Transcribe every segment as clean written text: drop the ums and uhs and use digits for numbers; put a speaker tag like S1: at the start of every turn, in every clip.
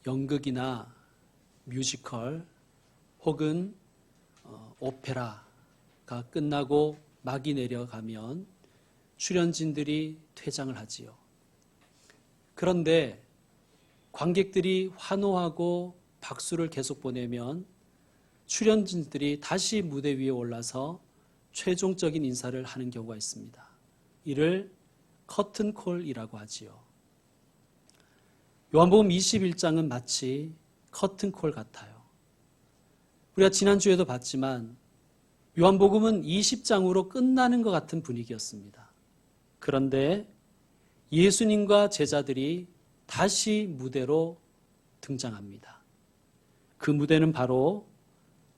S1: 연극이나 뮤지컬 혹은 오페라가 끝나고 막이 내려가면 출연진들이 퇴장을 하지요. 그런데 관객들이 환호하고 박수를 계속 보내면 출연진들이 다시 무대 위에 올라서 최종적인 인사를 하는 경우가 있습니다. 이를 커튼콜이라고 하지요. 요한복음 21장은 마치 커튼콜 같아요. 우리가 지난주에도 봤지만 요한복음은 20장으로 끝나는 것 같은 분위기였습니다. 그런데 예수님과 제자들이 다시 무대로 등장합니다. 그 무대는 바로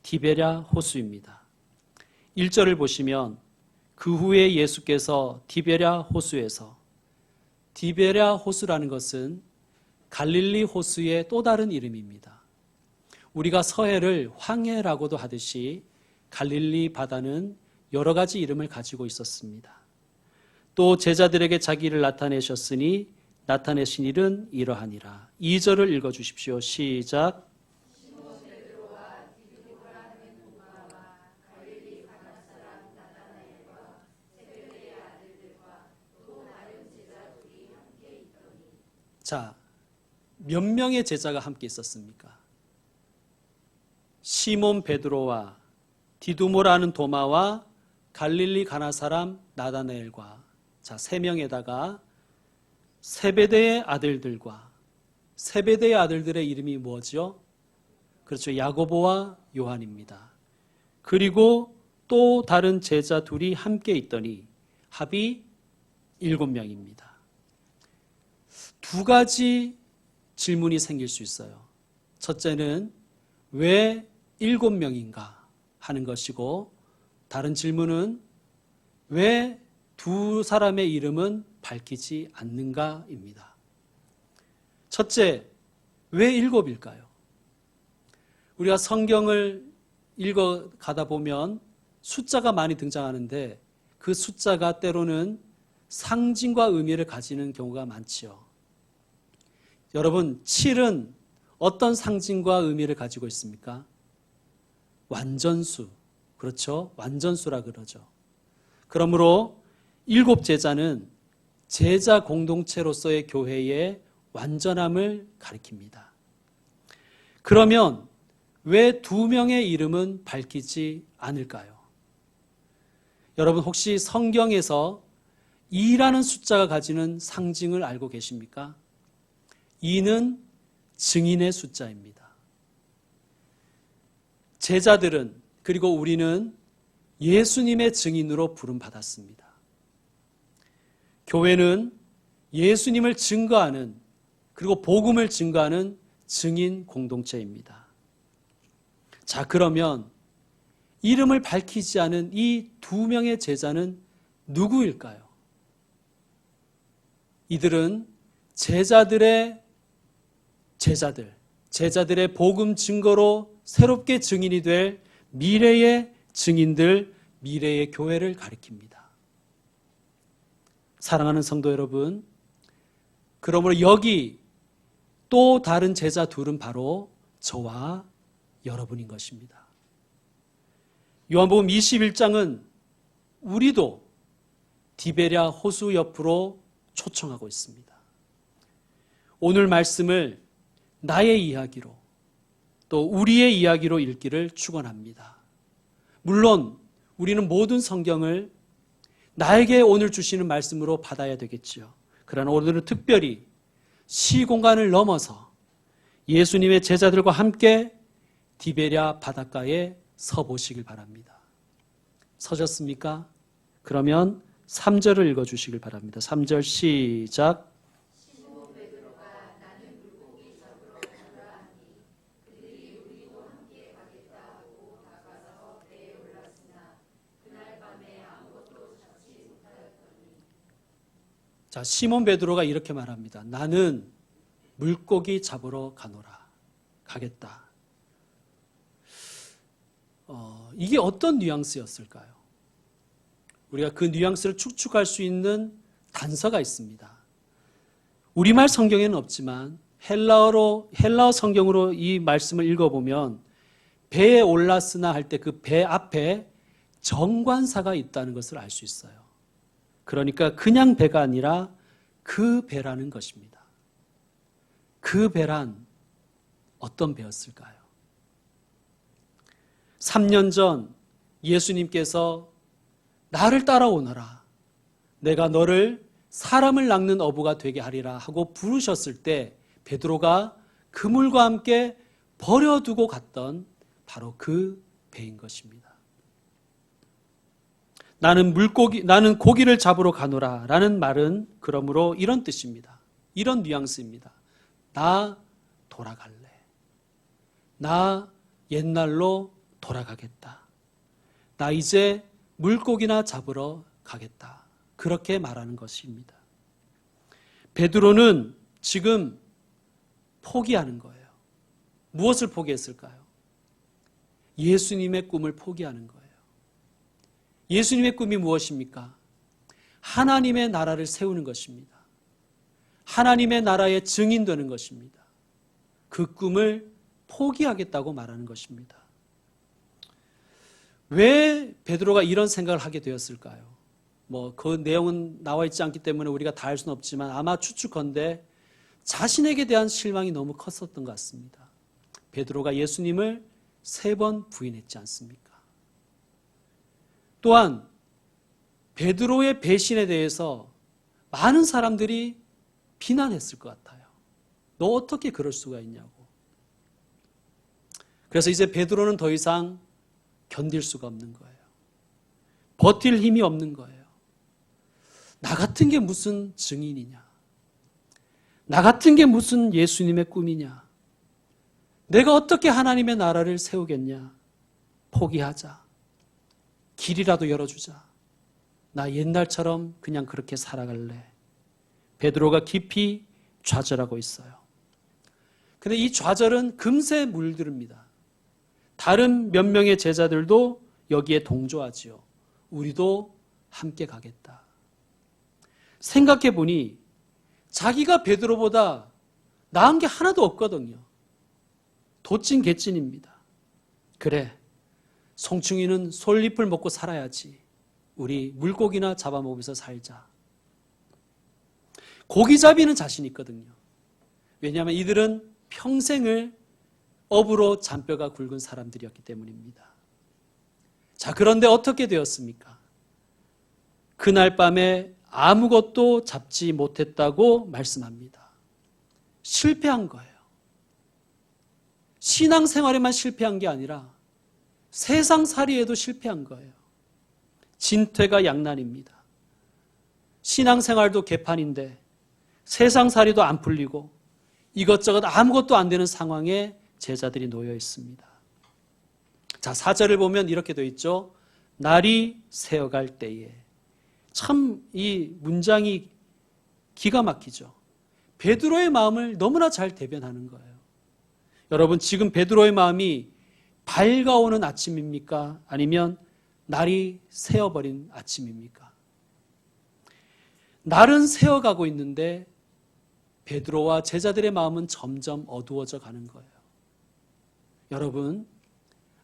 S1: 디베랴 호수입니다. 1절을 보시면 그 후에 예수께서 디베랴 호수에서, 디베랴 호수라는 것은 갈릴리 호수의 또 다른 이름입니다. 우리가 서해를 황해라고도 하듯이 갈릴리 바다는 여러 가지 이름을 가지고 있었습니다. 또 제자들에게 자기를 나타내셨으니 나타내신 일은 이러하니라. 2절을 읽어주십시오. 시작. 자, 몇 명의 제자가 함께 있었습니까? 시몬 베드로와 디두모라는 도마와 갈릴리 가나 사람 나다나엘과, 자, 3명에다가 세베대의 아들들과, 세베대의 아들들의 이름이 뭐죠? 그렇죠. 야고보와 요한입니다. 그리고 또 다른 제자 둘이 함께 있더니 합이 7명입니다. 두 가지 질문이 생길 수 있어요. 첫째는 왜 7명인가 하는 것이고, 다른 질문은 왜 두 사람의 이름은 밝히지 않는가입니다. 첫째, 왜 7일까요? 우리가 성경을 읽어가다 보면 숫자가 많이 등장하는데 그 숫자가 때로는 상징과 의미를 가지는 경우가 많지요. 여러분, 7은 어떤 상징과 의미를 가지고 있습니까? 완전수. 그렇죠? 완전수라 그러죠. 그러므로 7 제자는 제자 공동체로서의 교회의 완전함을 가리킵니다. 그러면 왜 2명의 이름은 밝히지 않을까요? 여러분, 혹시 성경에서 2라는 숫자가 가지는 상징을 알고 계십니까? 2는 증인의 숫자입니다. 제자들은, 그리고 우리는 예수님의 증인으로 부름받았습니다. 교회는 예수님을 증거하는, 그리고 복음을 증거하는 증인 공동체입니다. 자, 그러면 이름을 밝히지 않은 이 2명의 제자는 누구일까요? 이들은 제자들의 복음 증거로 새롭게 증인이 될 미래의 증인들, 미래의 교회를 가리킵니다. 사랑하는 성도 여러분, 그러므로 여기 또 다른 제자 둘은 바로 저와 여러분인 것입니다. 요한복음 21장은 우리도 디베랴 호수 옆으로 초청하고 있습니다. 오늘 말씀을 나의 이야기로, 또 우리의 이야기로 읽기를 축원합니다. 물론 우리는 모든 성경을 나에게 오늘 주시는 말씀으로 받아야 되겠지요. 그러나 오늘은 특별히 시공간을 넘어서 예수님의 제자들과 함께 디베랴 바닷가에 서 보시길 바랍니다. 서셨습니까? 그러면 3절을 읽어주시길 바랍니다. 3절 시작. 자, 시몬 베드로가 이렇게 말합니다. 나는 물고기 잡으러 가겠다. 이게 어떤 뉘앙스였을까요? 우리가 그 뉘앙스를 축축할 수 있는 단서가 있습니다. 우리말 성경에는 없지만 헬라어 성경으로 이 말씀을 읽어보면 배에 올랐으나 할 때 그 배 앞에 정관사가 있다는 것을 알 수 있어요. 그러니까 그냥 배가 아니라 그 배라는 것입니다. 그 배란 어떤 배였을까요? 3년 전 예수님께서 나를 따라오너라. 내가 너를 사람을 낚는 어부가 되게 하리라 하고 부르셨을 때 베드로가 그물과 함께 버려두고 갔던 바로 그 배인 것입니다. 나는 고기를 잡으러 가노라 라는 말은 그러므로 이런 뜻입니다. 이런 뉘앙스입니다. 나 돌아갈래. 나 옛날로 돌아가겠다. 나 이제 물고기나 잡으러 가겠다. 그렇게 말하는 것입니다. 베드로는 지금 포기하는 거예요. 무엇을 포기했을까요? 예수님의 꿈을 포기하는 거예요. 예수님의 꿈이 무엇입니까? 하나님의 나라를 세우는 것입니다. 하나님의 나라의 증인 되는 것입니다. 그 꿈을 포기하겠다고 말하는 것입니다. 왜 베드로가 이런 생각을 하게 되었을까요? 그 내용은 나와 있지 않기 때문에 우리가 다 알 수는 없지만 아마 추측컨대 자신에게 대한 실망이 너무 컸었던 것 같습니다. 베드로가 예수님을 3번 부인했지 않습니까? 또한 베드로의 배신에 대해서 많은 사람들이 비난했을 것 같아요. 너 어떻게 그럴 수가 있냐고. 그래서 이제 베드로는 더 이상 견딜 수가 없는 거예요. 버틸 힘이 없는 거예요. 나 같은 게 무슨 증인이냐. 나 같은 게 무슨 예수님의 꿈이냐. 내가 어떻게 하나님의 나라를 세우겠냐. 포기하자. 길이라도 열어주자. 나 옛날처럼 그냥 그렇게 살아갈래. 베드로가 깊이 좌절하고 있어요. 근데 이 좌절은 금세 물들입니다. 다른 몇 명의 제자들도 여기에 동조하지요. 우리도 함께 가겠다. 생각해 보니 자기가 베드로보다 나은 게 하나도 없거든요. 도찐 개찐입니다. 그래, 송충이는 솔잎을 먹고 살아야지. 우리 물고기나 잡아먹으면서 살자. 고기잡이는 자신 있거든요. 왜냐하면 이들은 평생을 업으로 잔뼈가 굵은 사람들이었기 때문입니다. 자, 그런데 어떻게 되었습니까? 그날 밤에 아무것도 잡지 못했다고 말씀합니다. 실패한 거예요. 신앙생활에만 실패한 게 아니라 세상살이에도 실패한 거예요. 진퇴가 양난입니다. 신앙생활도 개판인데 세상살이도 안 풀리고 이것저것 아무것도 안 되는 상황에 제자들이 놓여 있습니다. 자, 4절을 보면 이렇게 되어 있죠. 날이 새어갈 때에. 참 이 문장이 기가 막히죠. 베드로의 마음을 너무나 잘 대변하는 거예요. 여러분, 지금 베드로의 마음이 밝아오는 아침입니까? 아니면 날이 새어버린 아침입니까? 날은 새어가고 있는데 베드로와 제자들의 마음은 점점 어두워져 가는 거예요. 여러분,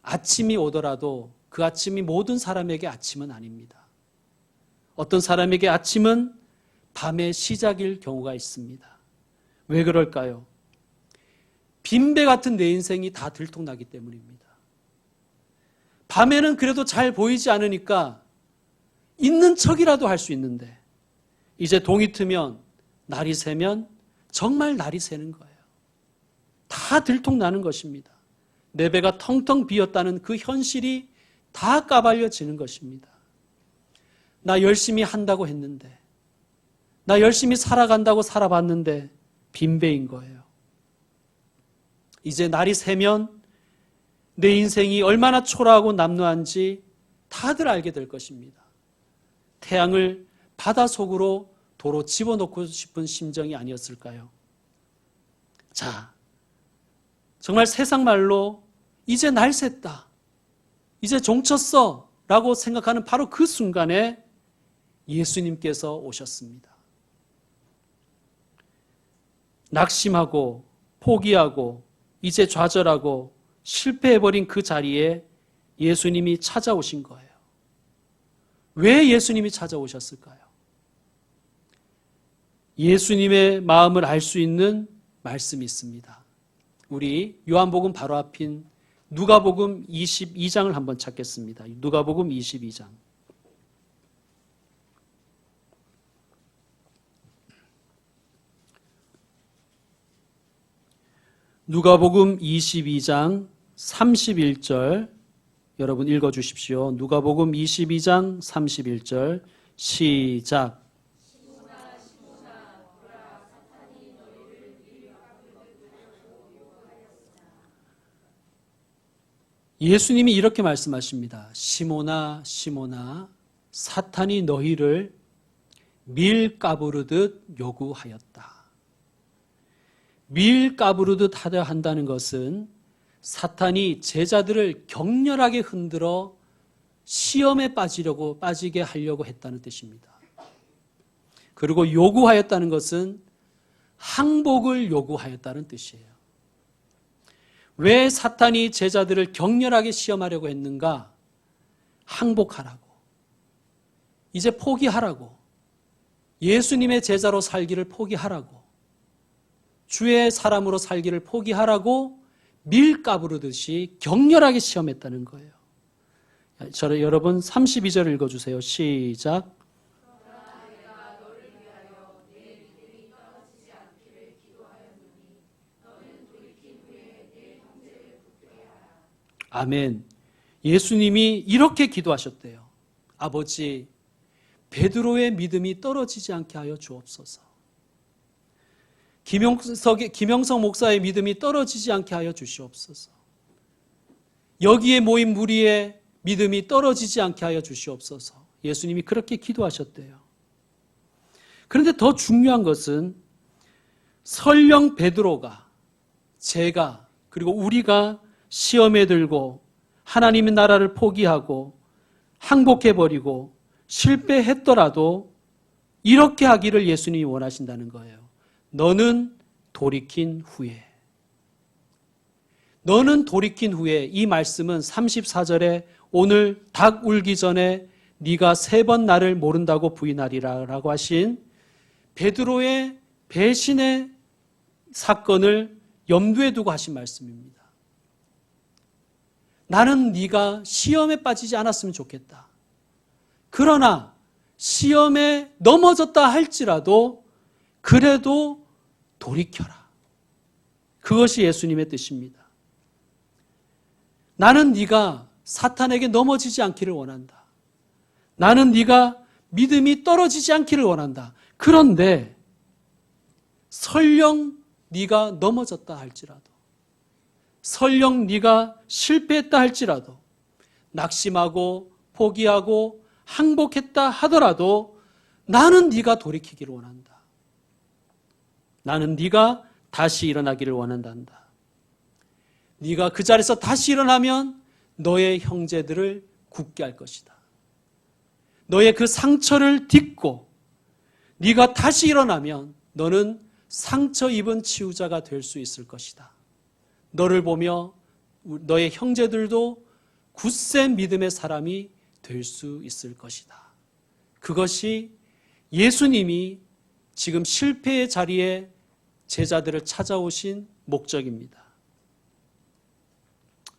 S1: 아침이 오더라도 그 아침이 모든 사람에게 아침은 아닙니다. 어떤 사람에게 아침은 밤의 시작일 경우가 있습니다. 왜 그럴까요? 빈배 같은 내 인생이 다 들통나기 때문입니다. 밤에는 그래도 잘 보이지 않으니까 있는 척이라도 할 수 있는데 이제 동이 트면 날이 새면 정말 날이 새는 거예요. 다 들통나는 것입니다. 내 배가 텅텅 비었다는 그 현실이 다 까발려지는 것입니다. 나 열심히 한다고 했는데, 나 열심히 살아간다고 살아봤는데 빈배인 거예요. 이제 날이 새면 내 인생이 얼마나 초라하고 남루한지 다들 알게 될 것입니다. 태양을 바다 속으로 도로 집어넣고 싶은 심정이 아니었을까요? 자, 정말 세상 말로 이제 날 샜다, 이제 종쳤어 라고 생각하는 바로 그 순간에 예수님께서 오셨습니다. 낙심하고 포기하고 이제 좌절하고 실패해버린 그 자리에 예수님이 찾아오신 거예요. 왜 예수님이 찾아오셨을까요? 예수님의 마음을 알 수 있는 말씀이 있습니다. 우리 요한복음 바로 앞인 누가복음 22장을 한번 찾겠습니다. 누가복음 22장. 누가복음 22장 31절 여러분 읽어주십시오. 누가복음 22장 31절 시작. 예수님이 이렇게 말씀하십니다. 시몬아 시몬아 사탄이 너희를 밀 까부르듯 요구하였다. 밀 까부르듯 하려 한다는 것은 사탄이 제자들을 격렬하게 흔들어 시험에 빠지게 하려고 했다는 뜻입니다. 그리고 요구하였다는 것은 항복을 요구하였다는 뜻이에요. 왜 사탄이 제자들을 격렬하게 시험하려고 했는가? 항복하라고. 이제 포기하라고. 예수님의 제자로 살기를 포기하라고. 주의 사람으로 살기를 포기하라고 밀 까부르듯이 격렬하게 시험했다는 거예요. 여러분 32절 읽어주세요. 시작. 아멘. 예수님이 이렇게 기도하셨대요. 아버지, 베드로의 믿음이 떨어지지 않게 하여 주옵소서. 김영석 목사의 믿음이 떨어지지 않게 하여 주시옵소서. 여기에 모인 무리의 믿음이 떨어지지 않게 하여 주시옵소서. 예수님이 그렇게 기도하셨대요. 그런데 더 중요한 것은 설령 베드로가, 제가, 그리고 우리가 시험에 들고 하나님의 나라를 포기하고 항복해버리고 실패했더라도 이렇게 하기를 예수님이 원하신다는 거예요. 너는 돌이킨 후에. 너는 돌이킨 후에. 이 말씀은 34절에 오늘 닭 울기 전에 네가 3번 나를 모른다고 부인하리라 라고 하신 베드로의 배신의 사건을 염두에 두고 하신 말씀입니다. 나는 네가 시험에 빠지지 않았으면 좋겠다. 그러나 시험에 넘어졌다 할지라도 그래도 돌이켜라. 그것이 예수님의 뜻입니다. 나는 네가 사탄에게 넘어지지 않기를 원한다. 나는 네가 믿음이 떨어지지 않기를 원한다. 그런데 설령 네가 넘어졌다 할지라도, 설령 네가 실패했다 할지라도, 낙심하고 포기하고 항복했다 하더라도 나는 네가 돌이키기를 원한다. 나는 네가 다시 일어나기를 원한단다. 네가 그 자리에서 다시 일어나면 너의 형제들을 굳게 할 것이다. 너의 그 상처를 딛고 네가 다시 일어나면 너는 상처 입은 치유자가 될 수 있을 것이다. 너를 보며 너의 형제들도 굳센 믿음의 사람이 될 수 있을 것이다. 그것이 예수님이 지금 실패의 자리에 제자들을 찾아오신 목적입니다.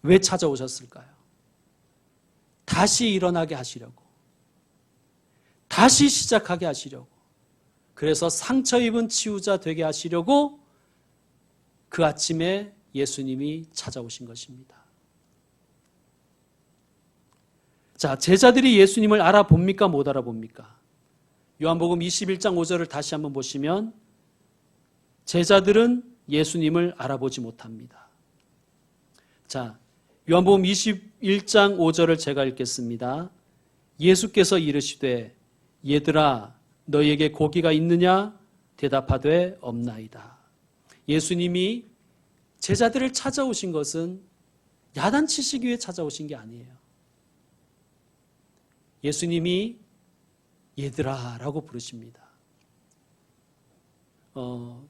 S1: 왜 찾아오셨을까요? 다시 일어나게 하시려고. 다시 시작하게 하시려고. 그래서 상처 입은 치유자 되게 하시려고 그 아침에 예수님이 찾아오신 것입니다. 자, 제자들이 예수님을 알아봅니까? 못 알아봅니까? 요한복음 21장 5절을 다시 한번 보시면 제자들은 예수님을 알아보지 못합니다. 자, 요한복음 21장 5절을 제가 읽겠습니다. 예수께서 이르시되 얘들아 너희에게 고기가 있느냐? 대답하되 없나이다. 예수님이 제자들을 찾아오신 것은 야단치시기 위해 찾아오신 게 아니에요. 예수님이 얘들아 라고 부르십니다.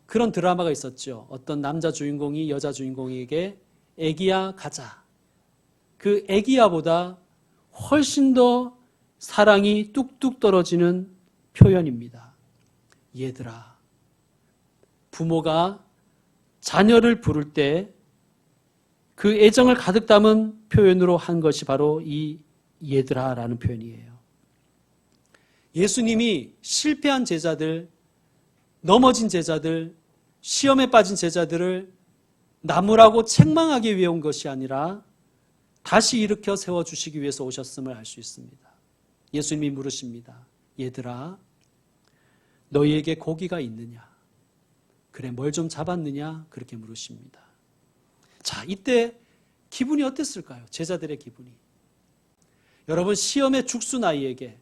S1: 그런 드라마가 있었죠. 어떤 남자 주인공이 여자 주인공에게 애기야 가자. 그 애기야보다 훨씬 더 사랑이 뚝뚝 떨어지는 표현입니다. 얘들아. 부모가 자녀를 부를 때 그 애정을 가득 담은 표현으로 한 것이 바로 이 얘들아라는 표현이에요. 예수님이 실패한 제자들, 넘어진 제자들, 시험에 빠진 제자들을 나무라고 책망하기 위해 온 것이 아니라 다시 일으켜 세워주시기 위해서 오셨음을 알 수 있습니다. 예수님이 물으십니다. 얘들아, 너희에게 고기가 있느냐? 그래, 뭘 좀 잡았느냐? 그렇게 물으십니다. 자, 이때 기분이 어땠을까요? 제자들의 기분이. 여러분, 시험에 죽순 아이에게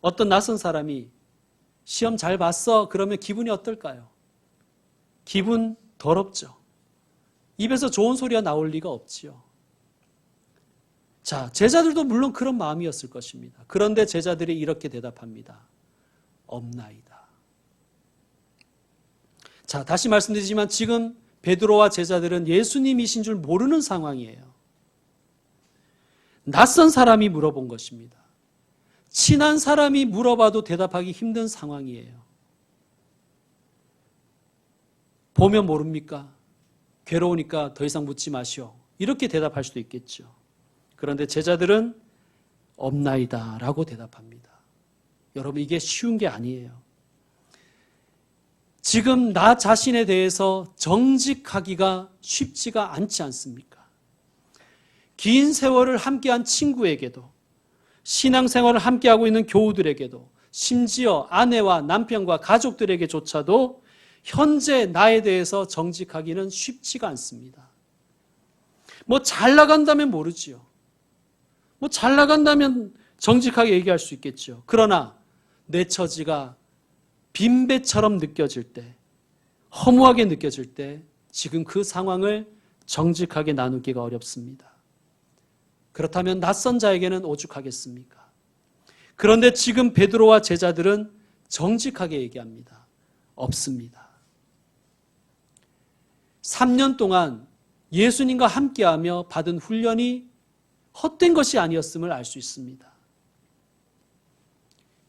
S1: 어떤 낯선 사람이 시험 잘 봤어? 그러면 기분이 어떨까요? 기분 더럽죠. 입에서 좋은 소리가 나올 리가 없지요. 자, 제자들도 물론 그런 마음이었을 것입니다. 그런데 제자들이 이렇게 대답합니다. 없나이다. 자, 다시 말씀드리지만 지금 베드로와 제자들은 예수님이신 줄 모르는 상황이에요. 낯선 사람이 물어본 것입니다. 친한 사람이 물어봐도 대답하기 힘든 상황이에요. 보면 모릅니까? 괴로우니까 더 이상 묻지 마시오. 이렇게 대답할 수도 있겠죠. 그런데 제자들은 없나이다 라고 대답합니다. 여러분, 이게 쉬운 게 아니에요. 지금 나 자신에 대해서 정직하기가 쉽지가 않지 않습니까? 긴 세월을 함께한 친구에게도, 신앙생활을 함께하고 있는 교우들에게도, 심지어 아내와 남편과 가족들에게조차도 현재 나에 대해서 정직하기는 쉽지가 않습니다. 뭐 잘 나간다면 모르지요. 뭐 잘 나간다면 정직하게 얘기할 수 있겠죠. 그러나 내 처지가 빈배처럼 느껴질 때, 허무하게 느껴질 때 지금 그 상황을 정직하게 나누기가 어렵습니다. 그렇다면 낯선 자에게는 오죽하겠습니까? 그런데 지금 베드로와 제자들은 정직하게 얘기합니다. 없습니다. 3년 동안 예수님과 함께하며 받은 훈련이 헛된 것이 아니었음을 알 수 있습니다.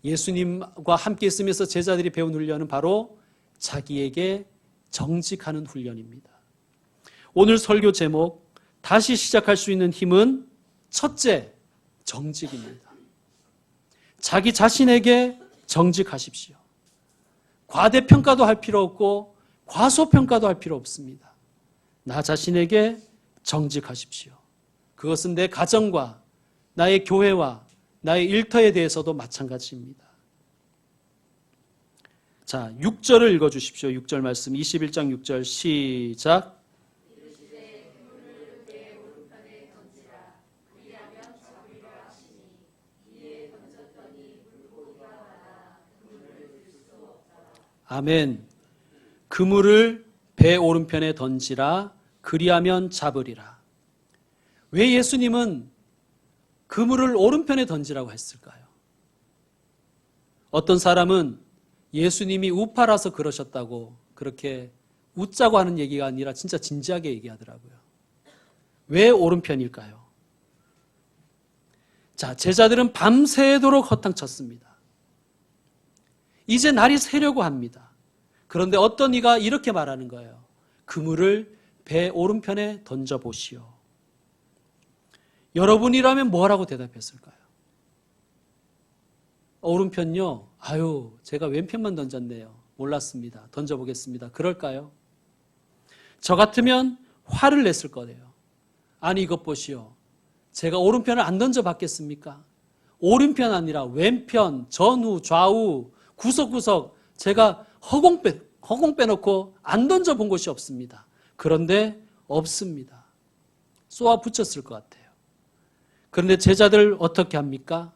S1: 예수님과 함께 있으면서 제자들이 배운 훈련은 바로 자기에게 정직하는 훈련입니다. 오늘 설교 제목, 다시 시작할 수 있는 힘은 첫째, 정직입니다. 자기 자신에게 정직하십시오. 과대평가도 할 필요 없고 과소평가도 할 필요 없습니다. 나 자신에게 정직하십시오. 그것은 내 가정과 나의 교회와 나의 일터에 대해서도 마찬가지입니다. 자, 6절을 읽어주십시오. 6절 말씀, 21장 6절 시작. 아멘. 그물을 배 오른편에 던지라. 그리하면 잡으리라. 왜 예수님은 그물을 오른편에 던지라고 했을까요? 어떤 사람은 예수님이 우파라서 그러셨다고 그렇게 웃자고 하는 얘기가 아니라 진짜 진지하게 얘기하더라고요. 왜 오른편일까요? 자, 제자들은 밤새도록 허탕쳤습니다. 이제 날이 새려고 합니다. 그런데 어떤 이가 이렇게 말하는 거예요. 그물을 배 오른편에 던져보시오. 여러분이라면 뭐라고 대답했을까요? 오른편요? 아유, 제가 왼편만 던졌네요. 몰랐습니다. 던져보겠습니다. 그럴까요? 저 같으면 화를 냈을 거예요. 아니, 이것 보시오. 제가 오른편을 안 던져봤겠습니까? 오른편 아니라 왼편, 전후, 좌우, 구석구석 제가 허공 빼놓고 안 던져본 곳이 없습니다. 그런데 없습니다. 쏘아 붙였을 것 같아요. 그런데 제자들 어떻게 합니까?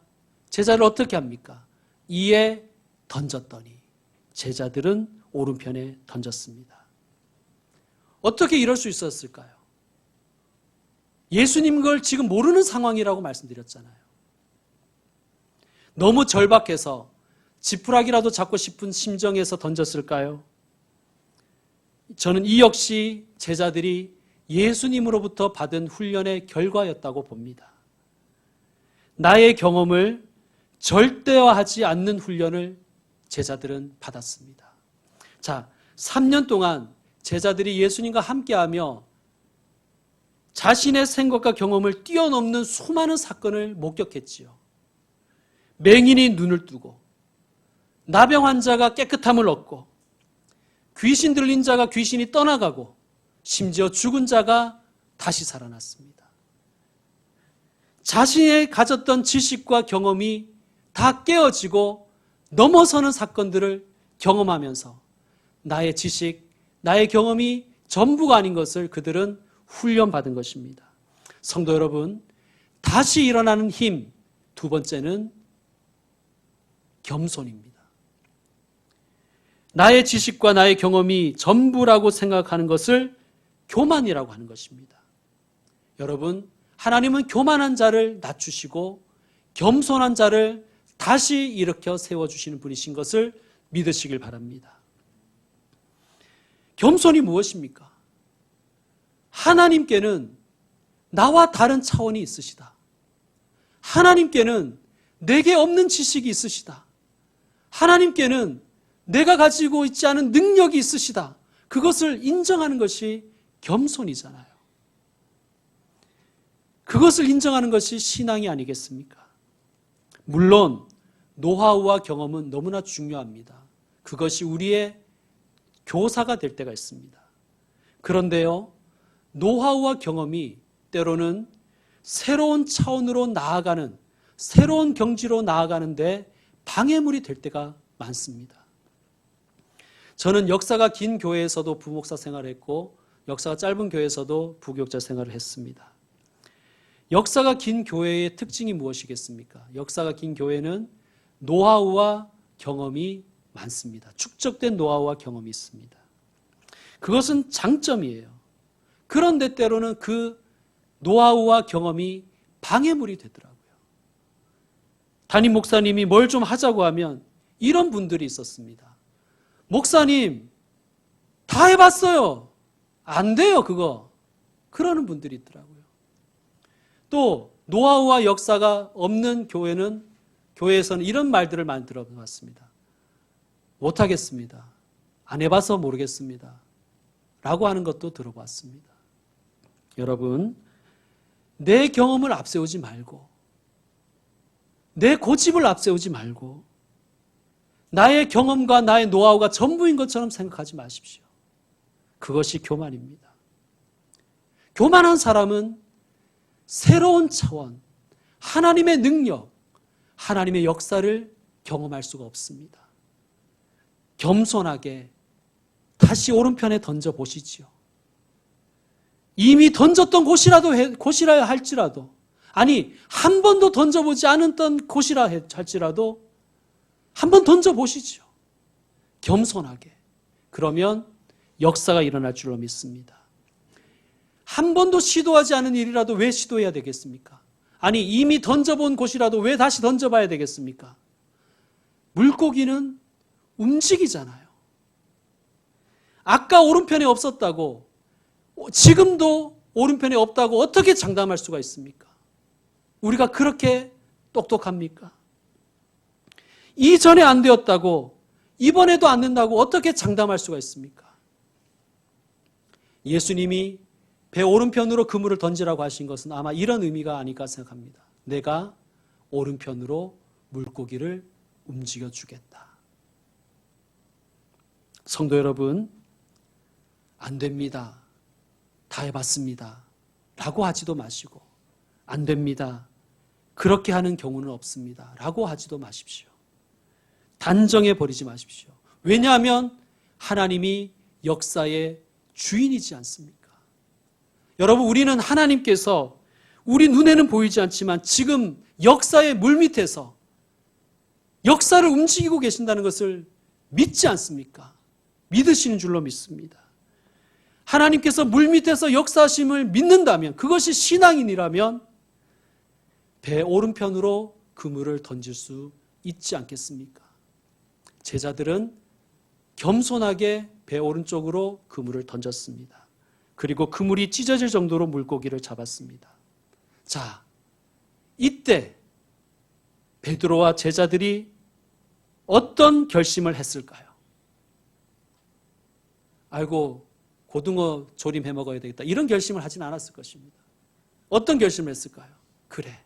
S1: 제자들 어떻게 합니까? 이에 던졌더니 제자들은 오른편에 던졌습니다. 어떻게 이럴 수 있었을까요? 예수님 걸 지금 모르는 상황이라고 말씀드렸잖아요. 너무 절박해서 지푸라기라도 잡고 싶은 심정에서 던졌을까요? 저는 이 역시 제자들이 예수님으로부터 받은 훈련의 결과였다고 봅니다. 나의 경험을 절대화하지 않는 훈련을 제자들은 받았습니다. 자, 3년 동안 제자들이 예수님과 함께하며 자신의 생각과 경험을 뛰어넘는 수많은 사건을 목격했지요. 맹인이 눈을 뜨고, 나병 환자가 깨끗함을 얻고, 귀신 들린 자가 귀신이 떠나가고, 심지어 죽은 자가 다시 살아났습니다. 자신이 가졌던 지식과 경험이 다 깨어지고 넘어서는 사건들을 경험하면서 나의 지식, 나의 경험이 전부가 아닌 것을 그들은 훈련받은 것입니다. 성도 여러분, 다시 일어나는 힘, 두 번째는 겸손입니다. 나의 지식과 나의 경험이 전부라고 생각하는 것을 교만이라고 하는 것입니다. 여러분, 하나님은 교만한 자를 낮추시고 겸손한 자를 다시 일으켜 세워주시는 분이신 것을 믿으시길 바랍니다. 겸손이 무엇입니까? 하나님께는 나와 다른 차원이 있으시다. 하나님께는 내게 없는 지식이 있으시다. 하나님께는 내가 가지고 있지 않은 능력이 있으시다. 그것을 인정하는 것이 겸손이잖아요. 그것을 인정하는 것이 신앙이 아니겠습니까? 물론 노하우와 경험은 너무나 중요합니다. 그것이 우리의 교사가 될 때가 있습니다. 그런데요, 노하우와 경험이 때로는 새로운 차원으로 나아가는, 새로운 경지로 나아가는데 방해물이 될 때가 많습니다. 저는 역사가 긴 교회에서도 부목사 생활을 했고 역사가 짧은 교회에서도 부교육자 생활을 했습니다. 역사가 긴 교회의 특징이 무엇이겠습니까? 역사가 긴 교회는 노하우와 경험이 많습니다. 축적된 노하우와 경험이 있습니다. 그것은 장점이에요. 그런데 때로는 그 노하우와 경험이 방해물이 되더라고요. 담임 목사님이 뭘 좀 하자고 하면 이런 분들이 있었습니다. 목사님, 다 해봤어요. 안 돼요, 그거. 그러는 분들이 있더라고요. 또 노하우와 역사가 없는 교회에서는 이런 말들을 많이 들어봤습니다. 못하겠습니다. 안 해봐서 모르겠습니다. 라고 하는 것도 들어봤습니다. 여러분, 내 경험을 앞세우지 말고, 내 고집을 앞세우지 말고, 나의 경험과 나의 노하우가 전부인 것처럼 생각하지 마십시오. 그것이 교만입니다. 교만한 사람은 새로운 차원, 하나님의 능력, 하나님의 역사를 경험할 수가 없습니다. 겸손하게 다시 오른편에 던져보시지요. 이미 던졌던 곳이라 할지라도, 아니 한 번도 던져보지 않았던 곳이라 할지라도 한번 던져보시죠. 겸손하게. 그러면 역사가 일어날 줄로 믿습니다. 한 번도 시도하지 않은 일이라도 왜 시도해야 되겠습니까? 아니 이미 던져본 곳이라도 왜 다시 던져봐야 되겠습니까? 물고기는 움직이잖아요. 아까 오른편에 없었다고 지금도 오른편에 없다고 어떻게 장담할 수가 있습니까? 우리가 그렇게 똑똑합니까? 이전에 안 되었다고 이번에도 안 된다고 어떻게 장담할 수가 있습니까? 예수님이 배 오른편으로 그물을 던지라고 하신 것은 아마 이런 의미가 아닐까 생각합니다. 내가 오른편으로 물고기를 움직여 주겠다. 성도 여러분, 안 됩니다. 다 해봤습니다. 라고 하지도 마시고, 안 됩니다. 그렇게 하는 경우는 없습니다. 라고 하지도 마십시오. 단정해 버리지 마십시오. 왜냐하면 하나님이 역사의 주인이지 않습니까? 여러분, 우리는 하나님께서 우리 눈에는 보이지 않지만 지금 역사의 물밑에서 역사를 움직이고 계신다는 것을 믿지 않습니까? 믿으시는 줄로 믿습니다. 하나님께서 물밑에서 역사하심을 믿는다면, 그것이 신앙인이라면 배 오른편으로 그물을 던질 수 있지 않겠습니까? 제자들은 겸손하게 배 오른쪽으로 그물을 던졌습니다. 그리고 그물이 찢어질 정도로 물고기를 잡았습니다. 자, 이때 베드로와 제자들이 어떤 결심을 했을까요? 아이고, 고등어 조림해 먹어야 되겠다. 이런 결심을 하진 않았을 것입니다. 어떤 결심을 했을까요? 그래,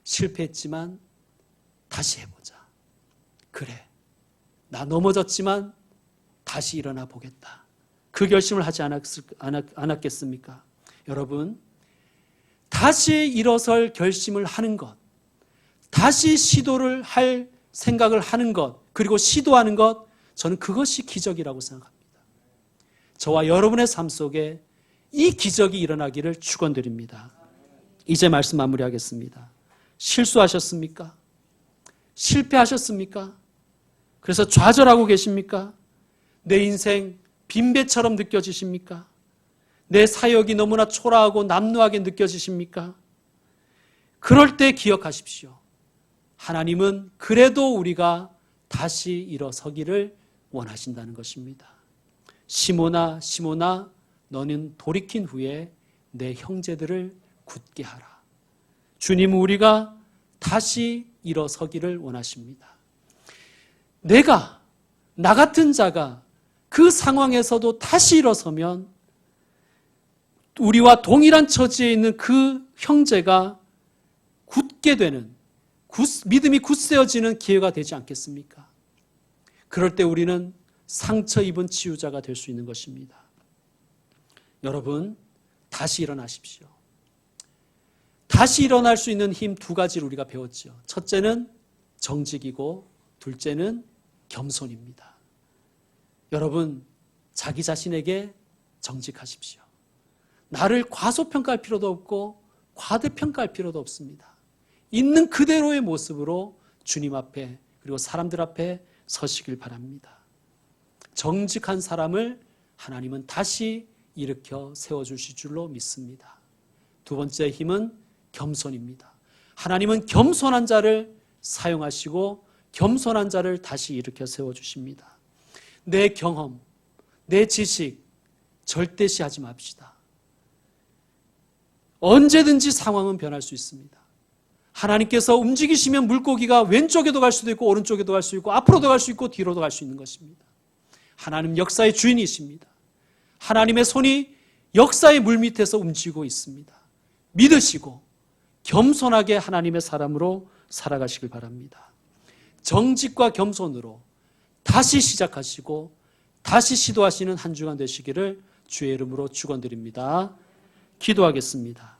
S1: 실패했지만 다시 해보자. 그래, 나 넘어졌지만 다시 일어나 보겠다. 그 결심을 하지 않았겠습니까? 여러분, 다시 일어설 결심을 하는 것, 다시 시도를 할 생각을 하는 것, 그리고 시도하는 것, 저는 그것이 기적이라고 생각합니다. 저와 여러분의 삶 속에 이 기적이 일어나기를 축원드립니다. 이제 말씀 마무리하겠습니다. 실수하셨습니까? 실패하셨습니까? 그래서 좌절하고 계십니까? 내 인생 빈배처럼 느껴지십니까? 내 사역이 너무나 초라하고 남루하게 느껴지십니까? 그럴 때 기억하십시오. 하나님은 그래도 우리가 다시 일어서기를 원하신다는 것입니다. 시몬아, 시몬아, 너는 돌이킨 후에 내 형제들을 굳게 하라. 주님은 우리가 다시 일어서기를 원하십니다. 나 같은 자가 그 상황에서도 다시 일어서면 우리와 동일한 처지에 있는 그 형제가 굳게 되는, 믿음이 굳세어지는 기회가 되지 않겠습니까? 그럴 때 우리는 상처 입은 치유자가 될 수 있는 것입니다. 여러분, 다시 일어나십시오. 다시 일어날 수 있는 힘 두 가지를 우리가 배웠죠. 첫째는 정직이고 둘째는 겸손입니다. 여러분, 자기 자신에게 정직하십시오. 나를 과소평가할 필요도 없고 과대평가할 필요도 없습니다. 있는 그대로의 모습으로 주님 앞에 그리고 사람들 앞에 서시길 바랍니다. 정직한 사람을 하나님은 다시 일으켜 세워주실 줄로 믿습니다. 두 번째 힘은 겸손입니다. 하나님은 겸손한 자를 사용하시고 겸손한 자를 다시 일으켜 세워주십니다. 내 경험, 내 지식 절대시하지 맙시다. 언제든지 상황은 변할 수 있습니다. 하나님께서 움직이시면 물고기가 왼쪽에도 갈 수도 있고 오른쪽에도 갈 수 있고 앞으로도 갈 수 있고 뒤로도 갈 수 있는 것입니다. 하나님 역사의 주인이십니다. 하나님의 손이 역사의 물밑에서 움직이고 있습니다. 믿으시고 겸손하게 하나님의 사람으로 살아가시길 바랍니다. 정직과 겸손으로 다시 시작하시고 다시 시도하시는 한 주간 되시기를 주의 이름으로 축원드립니다. 기도하겠습니다.